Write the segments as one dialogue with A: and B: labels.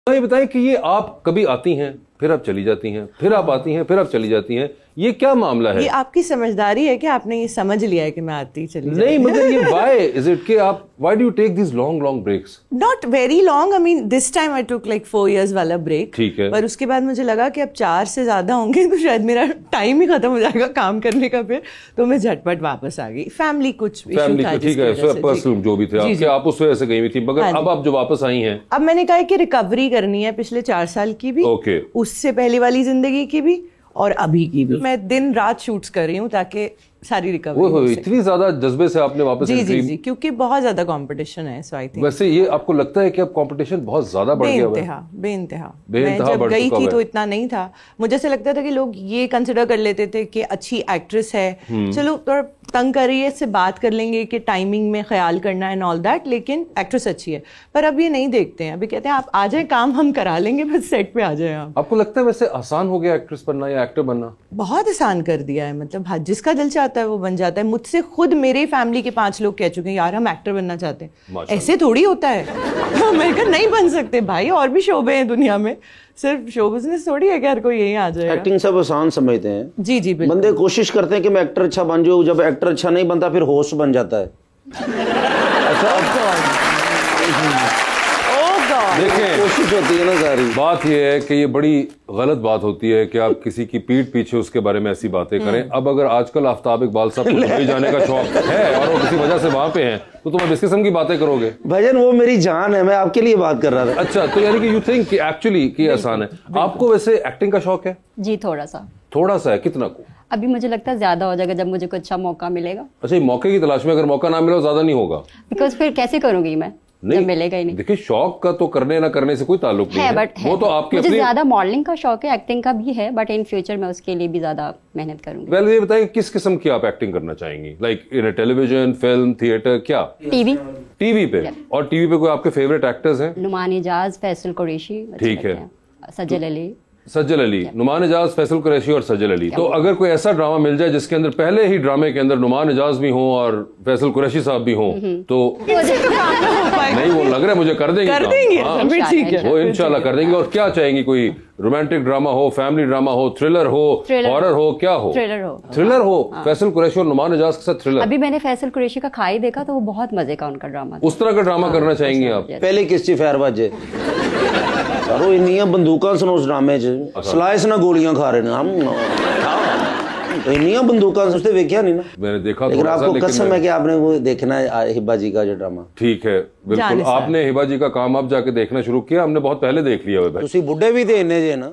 A: ये बताएं कि ये आप कभी आती हैं, फिर आप चली जाती हैं, फिर आप आती हैं, फिर आप चली जाती हैं, ये क्या मामला है?
B: ये आपकी समझदारी है कि आपने ये समझ लिया है कि मैं आती चली जाती
A: नहीं, मगर ये why is it कि आप why do you take these long breaks?
B: Not very long. I mean, this time I took like 4 years वाला break.
A: ठीक है।
B: पर उसके बाद मुझे लगा कि अब 4 से ज्यादा होंगे तो शायद मेरा टाइम ही खत्म हो जाएगा काम करने का, फिर तो मैं झटपट वापस आ गई। फैमिली कुछ इशू था,
A: ठीक है, पर्सनल जो भी थे आपके, आप उस वजह से गई हुई थी, मगर अब आप जो वापस आई हैं,
B: अब मैंने कहा कि रिकवरी करनी है पिछले 4 साल की भी, उससे पहले वाली जिंदगी की भी और अभी की भी। मैं दिन रात शूट्स कर रही हूँ ताकि सारी रिकवरी हो।
A: इतनी ज्यादा जज्बे से आपने वापस
B: जी, क्योंकि बहुत ज्यादा कंपटीशन है, सो आई थिंक।
A: वैसे ये आपको लगता है कि अब कंपटीशन बहुत ज्यादा बढ़ गया है?
B: बेइंतहा। मैं जब गई थी तो इतना नहीं था। मुझे ऐसा लगता था कि लोग ये कंसिडर कर लेते थे कि अच्छी एक्ट्रेस है, चलो थोड़ा तंग कर रही है, इससे बात कर लेंगे कि टाइमिंग में ख्याल करना एंड ऑल दैट, लेकिन एक्ट्रेस अच्छी है। पर अब ये नहीं देखते हैं, अभी कहते हैं आप आ जाए, काम हम करा लेंगे, बस सेट पे आ जाए आप।
A: आपको लगता है वैसे आसान हो गया एक्ट्रेस बनना या एक्टर बनना?
B: बहुत आसान कर दिया है, मतलब जिसका दिल चाहता है वो बन जाता है। मुझसे खुद मेरे फैमिली के 5 लोग कह चुके हैं यार हम एक्टर बनना चाहते हैं। ऐसे थोड़ी होता है। मैंने कहा नहीं बन सकते भाई, और भी शोबे हैं दुनिया में, सिर्फ शो बिजनेस थोड़ी है कि हर कोई यही आ जाएगा।
C: एक्टिंग सब आसान समझते हैं।
B: जी बिल्कुल।
C: बंदे कोशिश करते हैं कि मैं एक्टर अच्छा बन जाऊं, जब एक्टर अच्छा नहीं बनता फिर होस्ट बन जाता है।
A: देखें,
C: कोशिश होती है ना सारी।
A: बात यह है कि ये बड़ी गलत बात होती है कि आप किसी की पीठ पीछे उसके बारे में ऐसी बातें करें। अब अगर आजकल आफ्ताब इकबाल साहब को दुबई जाने का शौक है और वो किसी वजह से वहां पे हैं, तो तुम अब इस किस्म की बातें करोगे?
C: भजन वो मेरी जान है, मैं आपके लिए बात कर रहा था।
A: अच्छा, तो यानी कि यू थिंक कि एक्चुअली कि आसान है। आपको वैसे एक्टिंग का शौक है?
D: जी थोड़ा सा
A: है। कितना को?
D: अभी मुझे लगता है ज्यादा हो जाएगा जब मुझे कोई अच्छा मौका मिलेगा।
A: अच्छा, मौके की तलाश में अगर मौका ना मिला ज्यादा नहीं होगा?
D: बिकॉज फिर कैसे करूंगी मैं? नहीं, मिलेगा ही नहीं।
A: देखिए, शौक का तो करने ना करने से कोई ताल्लुक नहीं है,
D: बट
A: वो तो आपके
D: मुझे ज्यादा मॉडलिंग का शौक है, एक्टिंग का भी है, बट इन फ्यूचर मैं उसके लिए भी ज्यादा मेहनत करूंगी।
A: वेल, ये बताइए किस किस्म की आप एक्टिंग करना चाहेंगी? Like in television, film, theatre, क्या? टीवी पे। और टीवी पे कोई आपके फेवरेट एक्टर्स हैं?
D: नुमान इजाज, फैसल कुरैशी।
A: ठीक है।
D: सज्जल अली,
A: नुमान इजाज, फैसल कुरैशी और सज्जल अली। तो अगर कोई ऐसा ड्रामा मिल जाए जिसके अंदर पहले ही ड्रामे के अंदर नुमान इजाज भी हो और फैसल कुरैशी साहब भी हो, तो नहीं, वो लग रहा है मुझे कर देंगे।
B: ठीक है,
A: वो इंशाल्लाह कर देंगे। और क्या चाहेंगी? कोई रोमांटिक ड्रामा हो, फैमिली ड्रामा हो, थ्रिलर हो, हॉरर हो, क्या हो? थ्रिलर हो। फैसल कुरैशी और नुमान इजाज के साथ थ्रिलर।
D: अभी मैंने फैसल कुरैशी का खाई देखा तो वो बहुत मजे का उनका ड्रामा।
A: उस तरह का ड्रामा करना चाहेंगी आप?
C: पहले किस ची फैर बाजे सारो इन्नियां बंदूकां सन उस ड्रामे च, स्लाइस ना गोलियां खा रहे हैं हम, इन्नियां बंदूकां उसने देखा नहीं ना।
A: मैंने देखा,
C: लेकिन आपको कसम है कि आपने वो देखना है हिबा जी का जो ड्रामा।
A: ठीक है, बिल्कुल। आपने हिबा जी का काम आप जाके देखना शुरू किया? हमने बहुत पहले देख लिया भाई।
C: तुसी बुढ़े भी थे इन्ने जे ना।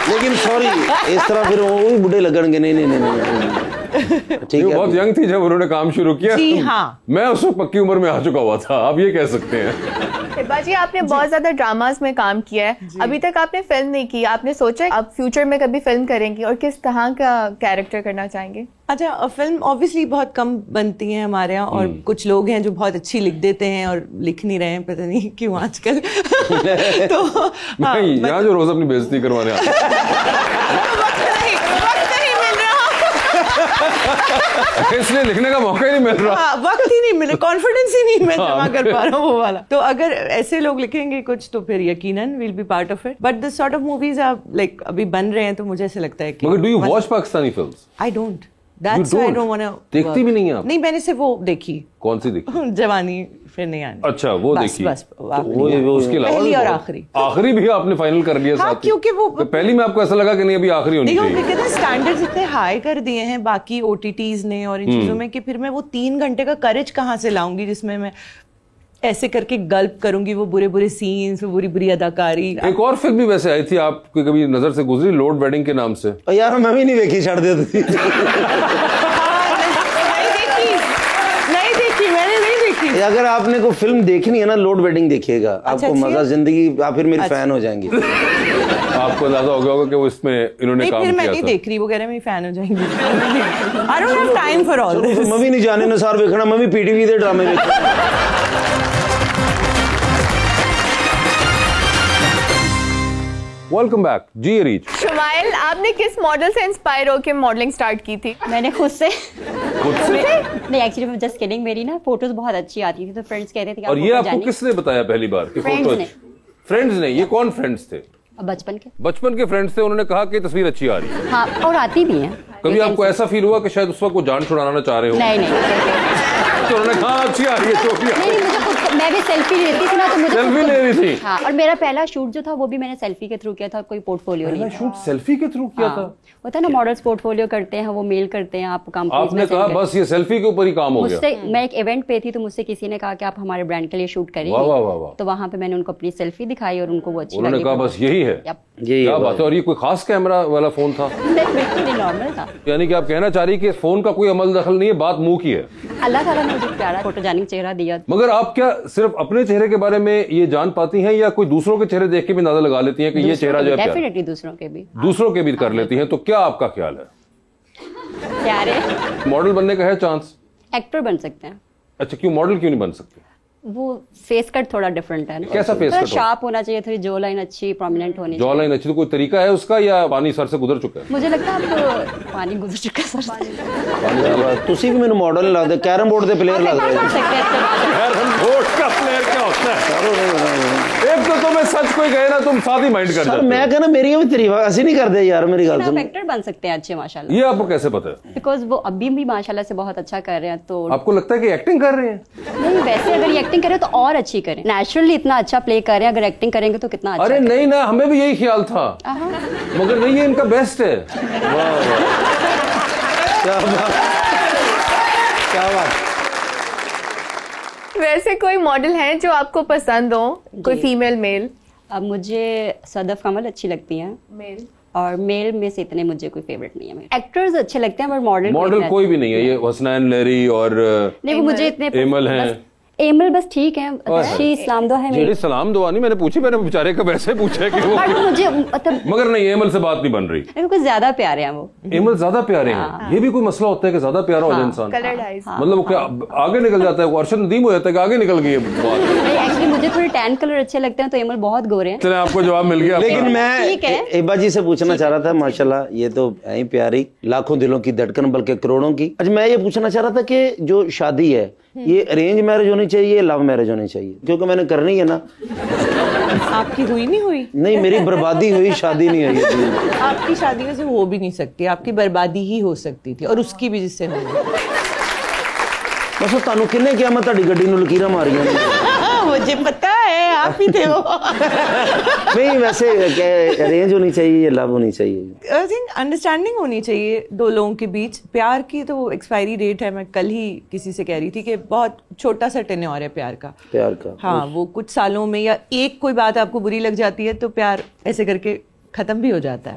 C: लेकिन सॉरी, इस तरह फिर वो भी बुढ़े लगणगे। नहीं ठीक है।
A: बहुत यंग थी जब उन्होंने काम शुरू किया।
B: जी हाँ,
A: मैं उस वक्त पक्की उम्र में आ चुका हुआ था, आप ये कह सकते हैं।
E: हिबा जी, आपने बहुत ज्यादा ड्रामास में काम किया है, अभी तक आपने फिल्म नहीं की। आपने सोचा आप फ्यूचर में कभी फिल्म करेंगी और किस तरह का कैरेक्टर करना चाहेंगे?
B: अच्छा, फिल्म ऑब्वियसली बहुत कम बनती है हमारे यहाँ, और कुछ लोग हैं जो बहुत अच्छी लिख देते हैं और लिख नहीं रहे हैं, पता नहीं क्यों आजकल। तो
A: यहाँ जो रोज अपनी बेइज्जती करवाने आते इसलिए लिखने का मौका ही नहीं मिल रहा।
B: वक्त ही नहीं मिले, कॉन्फिडेंस ही नहीं मैं जमा कर पा रहा हूँ वो वाला। तो अगर ऐसे लोग लिखेंगे कुछ तो फिर यकीनन will be part of it. But this sort of movies आप लाइक अभी बन रहे हैं, तो मुझे ऐसे लगता है कि
A: मगर do you watch Pakistani films?
B: I don't. That's why I don't wanna
A: देखती भी नहीं आप?
B: नहीं, मैंने सिर्फ वो देखी।
A: कौन सी देखी?
B: जवानी फिर नहीं आनी।
A: अच्छा, वो देखी।
B: बस
A: वो उसके अलावा
B: पहली और आखिरी।
A: आखिरी भी आपने फाइनल कर लिया?
B: हाँ, क्योंकि वो
A: पहली में आपको ऐसा लगा कि नहीं अभी आखिरी होनी चाहिए?
B: देखो, स्टैंडर्ड्स इतने हाई कर दिए हैं बाकी OTTs ने और इन चीजों में कि फिर मैं वो 3 घंटे का करेज कहाँ से लाऊंगी जिसमें मैं ऐसे करके गल्प करूंगी वो बुरे बुरे सीन्स, वो बुरी बुरी अदाकारी।
A: एक और फिल्म भी वैसे आई थी, आपकी कभी नजर से गुजरी, लोड वेडिंग के नाम से?
C: यार मैं भी नहीं देखी, छाड़ देती। अगर आपने को फिल्म देखनी है ना, लोड वेडिंग देखिएगा, आपको मजा जिंदगी, आप फिर मेरी फैन हो जाएंगी।
A: आपको अंदाजा हो गया होगा कि वो इसमें इन्होंने काम किया था।
B: मैं नहीं देख रही, वो कह रहे हैं मेरी फैन हो जाएंगी। I don't have time for all this।
C: मैं भी नहीं जाने नसार देखना, मैं भी PTV दे ड्रामे देखना।
A: वेलकम बैक जी रीच।
E: शुमाइल, आपने किस मॉडल से इंस्पायर होकर मॉडलिंग स्टार्ट की थी?
D: मैंने खुद से नहीं, एक्चुअली मैं जस्ट किडिंग, मेरी ना फोटोज बहुत अच्छी आती थी तो फ्रेंड्स कहते थे कि
A: और ये आपको किसने बताया पहली बार कि फोटो? फ्रेंड्स ने। ये कौन फ्रेंड्स थे? बचपन के फ्रेंड्स थे, उन्होंने कहा कि तस्वीर अच्छी आ रही है।
D: हाँ, और आती भी है।
A: कभी आपको ऐसा फील हुआ कि शायद उस वक्त वो जान छुड़ाना चाह रहे हो?
D: नहीं
A: तो उन्होंने कहा अच्छी आ रही है तो भी
D: नहीं, मुझे खुद, मैं भी सेल्फी लेती थी ना, तो मुझे
A: सेल्फी ले रही थी।
D: हाँ, और मेरा पहला शूट जो था वो भी मैंने सेल्फी के थ्रू किया था, कोई पोर्टफोलियो नहीं।
A: शूट सेल्फी के थ्रू किया था?
D: होता है ना, मॉडल्स पोर्टफोलियो करते हैं, वो मेल करते हैं, आप काम।
A: आपने कहा बस ये सेल्फी के ऊपर ही काम हो गया?
D: मुझसे, मैं एक इवेंट पे थी तो मुझसे किसी ने कहा कि आप हमारे ब्रांड के लिए शूट करेंगे।
A: वाह वाह वाह।
D: तो वहाँ पे मैंने उनको अपनी सेल्फी दिखाई और उनको वो अच्छी
A: उन्होंने कहा बस यही है। क्या बात है। और ये कोई खास कैमरा वाला फोन था?
D: बिल्कुल नॉर्मल था।
A: यानी कि आप कहना चाह रही कि फोन का कोई अमल दखल नहीं है, बात मुंह की है।
D: अल्लाह ताला ने मुझे प्यारा फोटोजेनिक चेहरा दिया।
A: मगर आप क्या सिर्फ अपने चेहरे के बारे में ये जान पाती हैं या कोई दूसरों के चेहरे देख के भी अंदाजा लगा लेती हैं कि ये चेहरा जो है?
D: डेफिनेटली दूसरों के भी
A: कर लेती हैं। तो क्या आपका ख्याल है?
D: प्यारे
A: मॉडल बनने का है चांस?
D: एक्टर बन सकते हैं।
A: अच्छा, क्यों मॉडल क्यों नहीं बन सकते?
D: वो फेस कट थोड़ा डिफरेंट है ना।
A: कैसा फेस कट?
D: शार्प होना चाहिए, थोड़ी जो लाइन अच्छी प्रोमिनेंट होनी चाहिए।
A: जॉ लाइन अच्छी, तो कोई तरीका है उसका या पानी सर से गुजर चुका है?
D: मुझे लगता है आपको पानी गुजर चुका है सर से।
C: तुसी भी मैंने मॉडल ला दे, कैरम बोर्ड के प्लेयर लग रहे हैं।
A: कैरम बोर्ड का प्लेयर क्या होता है? एक तो मैं सच कोई कहे ना, तुम साथ ही माइंड कर जाते हो।
C: मैं कहना मेरी भी तरीफा ऐसी नहीं करते यार, मेरी गल सुन।
D: एक्टर बन सकते हैं अच्छे माशाल्लाह।
A: ये आपको कैसे पता है?
D: बिकॉज वो अभी भी माशाल्लाह से बहुत अच्छा कर रहे हैं। तो
A: आपको लगता है कि एक्टिंग कर रहे हैं?
D: नहीं, वैसे अगर ये एक्टिंग करें तो और अच्छी करें। नेचुरली इतना अच्छा प्ले कर रहे हैं, अगर एक्टिंग करेंगे तो कितना अच्छा।
A: अरे नहीं ना, हमें भी यही ख्याल था, मगर नहीं, ये इनका बेस्ट है।
C: क्या बात।
E: वैसे कोई मॉडल है जो आपको पसंद हो, कोई फीमेल मेल?
D: अब मुझे सदफ कमल अच्छी लगती हैं
E: मेल,
D: और मेल में से इतने मुझे कोई फेवरेट नहीं है। एक्टर्स अच्छे लगते हैं, पर मॉडल
A: कोई भी नहीं है। ये हसनैन लेरी और
D: नहीं, वो मुझे इतने
A: एमल हैं।
D: एमल बस ठीक है, अच्छी इस्लाम दुआ है मेरी।
A: सलाम दुआ नहीं, मैंने पूछी, मैंने बेचारे का वैसे पूछा कि वो
D: मुझे मतलब,
A: मगर नहीं, एमल से बात नहीं बन रही।
D: कुछ ज्यादा प्यारे हैं वो।
A: एमल ज्यादा प्यारे हैं। ये भी कोई मसला होता है कि ज्यादा प्यारा हो जाए इंसान?
E: कलर्ड आईज,
A: मतलब वो क्या आगे निकल जाता है? वो अरशद नदीम हो जाता है कि आगे निकल गई बात?
D: एक्चुअली मुझे थोड़े टैन कलर अच्छे लगते हैं, तो एमल बहुत गोरे हैं।
A: चले, आपको जवाब मिल गया।
C: लेकिन मैं एबा जी से पूछना चाह रहा था, माशाल्लाह ये तो है ही प्यारी, लाखों दिलों की धड़कन बल्कि करोड़ों की। अच्छा, मैं ये पूछना चाह रहा था कि जो शादी है ये अरेंज मैरिज होनी चाहिए, लव मैरिज होनी चाहिए? क्योंकि मैंने करनी है ना।
B: आपकी हुई नहीं हुई?
C: नहीं, मेरी बर्बादी हुई, शादी नहीं हुई।
B: आपकी शादी वैसे हो भी नहीं सकती, आपकी बर्बादी ही हो सकती थी, और उसकी भी जिससे हुई।
C: बस तुहानू किन्ने किया मैं तुहाडी गड्डी नूं लकीरां मारियां ने?
B: मुझे पता है, आप ही थे वो।
C: नहीं, वैसे अरेंज होनी चाहिए या लव होनी चाहिए?
B: आई थिंक अंडरस्टैंडिंग होनी चाहिए दो लोगों के बीच। प्यार की तो एक्सपायरी डेट है, मैं कल ही किसी से कह रही थी कि बहुत छोटा सा टेन्योर है प्यार का। हाँ, वो कुछ सालों में, या एक कोई बात आपको बुरी लग जाती है तो प्यार ऐसे करके खत्म भी हो जाता है।